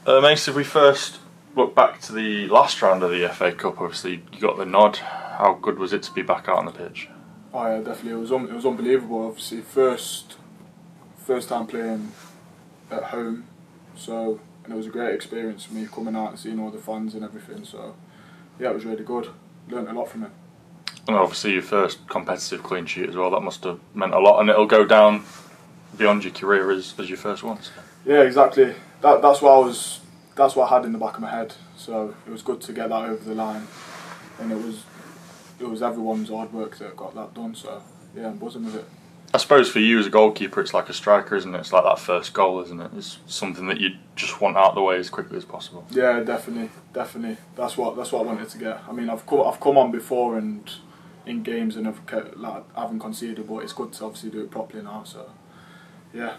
Mace, if we first look back to the last round of the FA Cup, obviously you got the nod. How good was it to be back out on the pitch? Oh yeah, definitely. It was unbelievable. Obviously, first time playing at home, and it was a great experience for me coming out and seeing all the fans and everything. So yeah, it was really good. Learned a lot from it. And obviously your first competitive clean sheet as well. That must have meant a lot, and it'll go down beyond your career as your first one. So. Yeah, exactly. That's what I had in the back of my head. So it was good to get that over the line, and it was everyone's hard work that got that done. So yeah, I'm buzzing with it. I suppose for you as a goalkeeper, it's like a striker, isn't it? It's like that first goal, isn't it? It's something that you just want out of the way as quickly as possible. Yeah, definitely. That's what I wanted to get. I mean, I've come on before and in games and I haven't conceded, but it's good to obviously do it properly now. So yeah.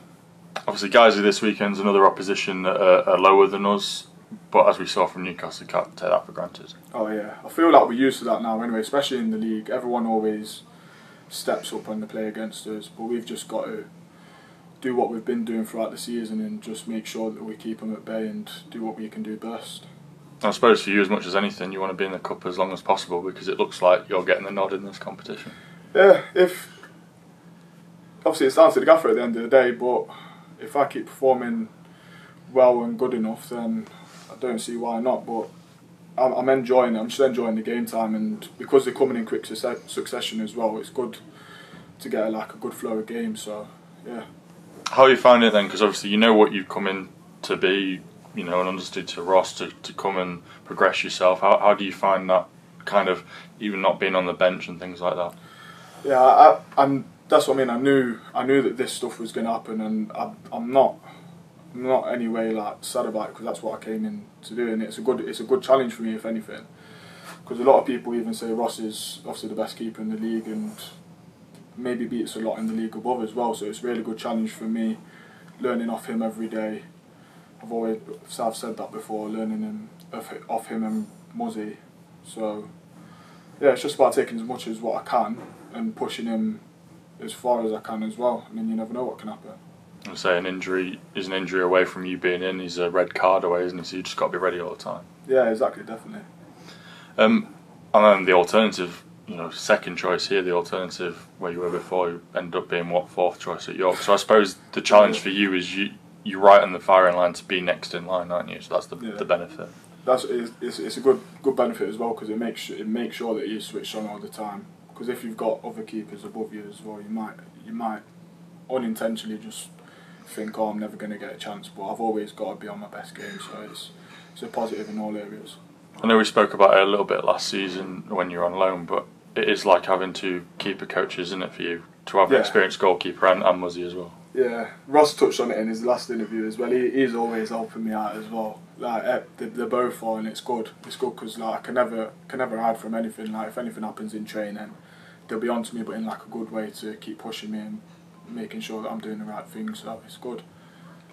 Obviously, Guiseley this weekend's another opposition that are lower than us, but as we saw from Newcastle, you can't take that for granted. Oh yeah, I feel like we're used to that now anyway, especially in the league. Everyone always steps up when they play against us, but we've just got to do what we've been doing throughout the season and just make sure that we keep them at bay and do what we can do best. I suppose for you, as much as anything, you want to be in the cup as long as possible because it looks like you're getting the nod in this competition. Yeah, obviously it's down to the gaffer at the end of the day, but if I keep performing well and good enough, then I don't see why not. But I'm enjoying it. I'm just enjoying the game time, and because they're coming in quick succession as well, it's good to get a good flow of games. So yeah. How are you finding it then? Because obviously you know what you've come in to be, and understood to Ross to come and progress yourself. How do you find that kind of even not being on the bench and things like that? Yeah, that's what I mean. I knew that this stuff was going to happen, and I'm not anyway sad about it because that's what I came in to do, and it's a good challenge for me if anything. Because a lot of people even say Ross is obviously the best keeper in the league and maybe beats a lot in the league above as well. So it's a really good challenge for me, learning off him every day. I've said that before, learning off him and Muzzy. So yeah, it's just about taking as much as what I can and pushing him as far as I can as well. I mean, you never know what can happen. I say an injury is an injury away from you being in. He's a red card away, isn't he? So you just got to be ready all the time. Yeah, exactly, definitely. And then the alternative, second choice here, the alternative where you were before, you ended up being fourth choice at York. So I suppose the challenge for you is you're right on the firing line to be next in line, aren't you? So that's the benefit. It's a good benefit as well because it makes sure that you switch on all the time. Because if you've got other keepers above you as well, you might unintentionally just think, I'm never going to get a chance. But I've always got to be on my best game, so it's a positive in all areas. I know we spoke about it a little bit last season when you were on loan, but it is like having two keeper coaches, isn't it, for you to have an experienced goalkeeper and Muzzy as well? Yeah, Ross touched on it in his last interview as well. He's always helping me out as well. They're both on, and it's good. It's good because I can never hide from anything. If anything happens in training, they'll be on to me, but in a good way to keep pushing me and making sure that I'm doing the right thing. So it's good.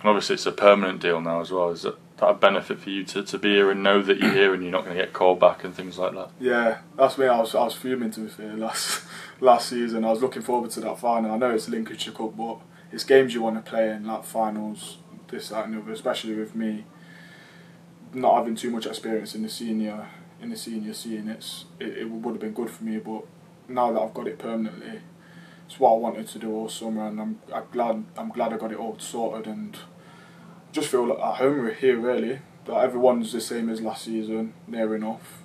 And obviously it's a permanent deal now as well. Is that a benefit for you to be here and know that you're here and you're not going to get called back and things like that? Yeah, that's me. I was fuming to be fair last season. I was looking forward to that final. I know it's Lincolnshire Cup, but it's games you want to play in, finals, this, that and the other, especially with me not having too much experience in the senior scene. It would have been good for me, but now that I've got it permanently, it's what I wanted to do all summer, and I'm glad I got it all sorted and just feel at home here really. That everyone's the same as last season, near enough.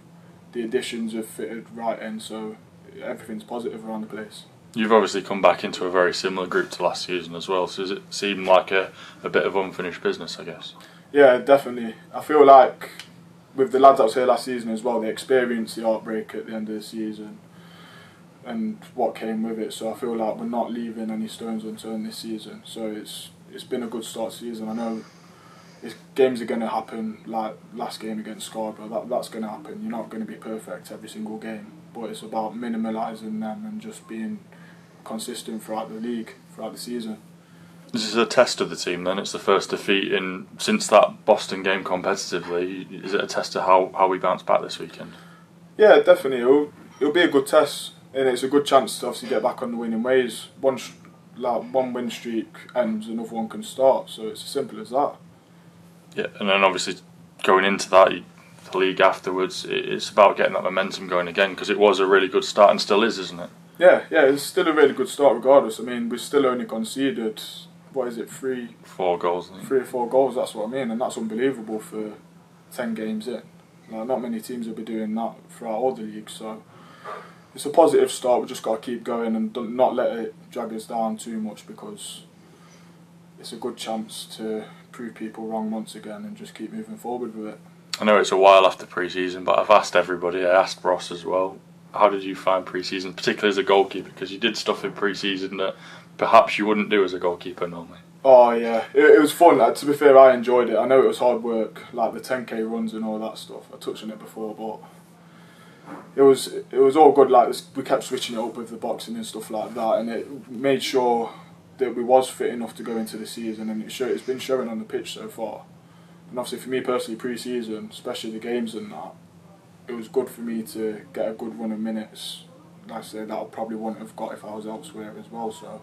The additions have fitted right in, so everything's positive around the place. You've obviously come back into a very similar group to last season as well, so does it seem like a bit of unfinished business, I guess? Yeah, definitely. I feel like with the lads that was here last season as well, they experienced the heartbreak at the end of the season and what came with it, so I feel like we're not leaving any stones unturned this season. So it's been a good start to the season. I know games are going to happen, like last game against Scarborough, that's going to happen. You're not going to be perfect every single game, but it's about minimalising them and just being consistent throughout the league, throughout the season. This is a test of the team then. It's the first defeat since that Boston game competitively. Is it a test of how we bounce back this weekend? Yeah, definitely. It'll be a good test, and it's a good chance to obviously get back on the winning ways. One win streak ends, another one can start, so it's as simple as that. Yeah, and then obviously going into that, the league afterwards, it's about getting that momentum going again, because it was a really good start and still is, isn't it? Yeah, it's still a really good start regardless. I mean, we still only conceded, what is it, 4 goals. 3 or 4 goals, that's what I mean, and that's unbelievable for 10 games in. Like, not many teams will be doing that throughout all the leagues, so it's a positive start. We've just got to keep going and not let it drag us down too much, because it's a good chance to prove people wrong once again and just keep moving forward with it. I know it's a while after pre-season, but I've asked everybody, I asked Ross as well, how did you find pre-season, particularly as a goalkeeper, because you did stuff in pre-season that perhaps you wouldn't do as a goalkeeper normally. Oh yeah, it was fun. To be fair, I enjoyed it. I know it was hard work, like the 10k runs and all that stuff. I touched on it before, but it was all good. Like, we kept switching it up with the boxing and stuff like that, and it made sure that we was fit enough to go into the season, and it's been showing on the pitch so far. And obviously for me personally, pre-season, especially the games and that, it was good for me to get a good run of minutes. Like I say, that I probably wouldn't have got if I was elsewhere as well. So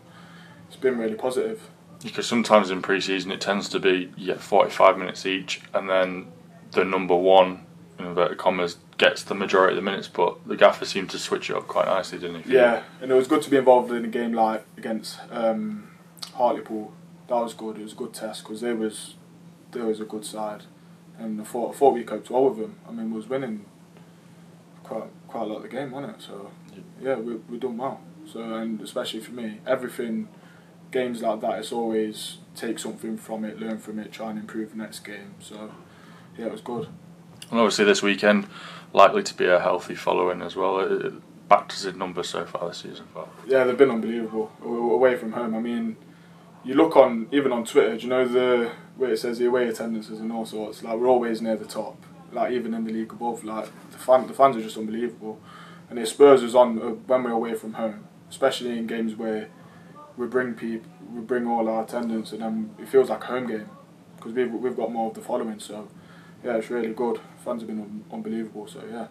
it's been really positive. Because sometimes in pre-season it tends to be 45 minutes each, and then the number one, in inverted commas, gets the majority of the minutes, but the gaffer seemed to switch it up quite nicely, didn't he? Yeah, and it was good to be involved in a game like against Hartlepool. That was good. It was a good test, because they was a good side, and I thought we coped well with them. I mean, we was winning quite a lot of the game, wasn't it? So yeah, we done well. So, and especially for me, games like that, it's always take something from it, learn from it, try and improve the next game. So yeah, it was good. And obviously this weekend, likely to be a healthy following as well. Backed us in numbers so far this season. Yeah, they've been unbelievable away from home. I mean, you look even on Twitter, do you know where it says the away attendances and all sorts? Like, we're always near the top. Like, even in the league above, like the fans are just unbelievable, and it spurs us on when we're away from home, especially in games where we bring all our attendance, and then it feels like a home game, because we've got more of the following. So yeah, it's really good. Fans have been unbelievable. So yeah.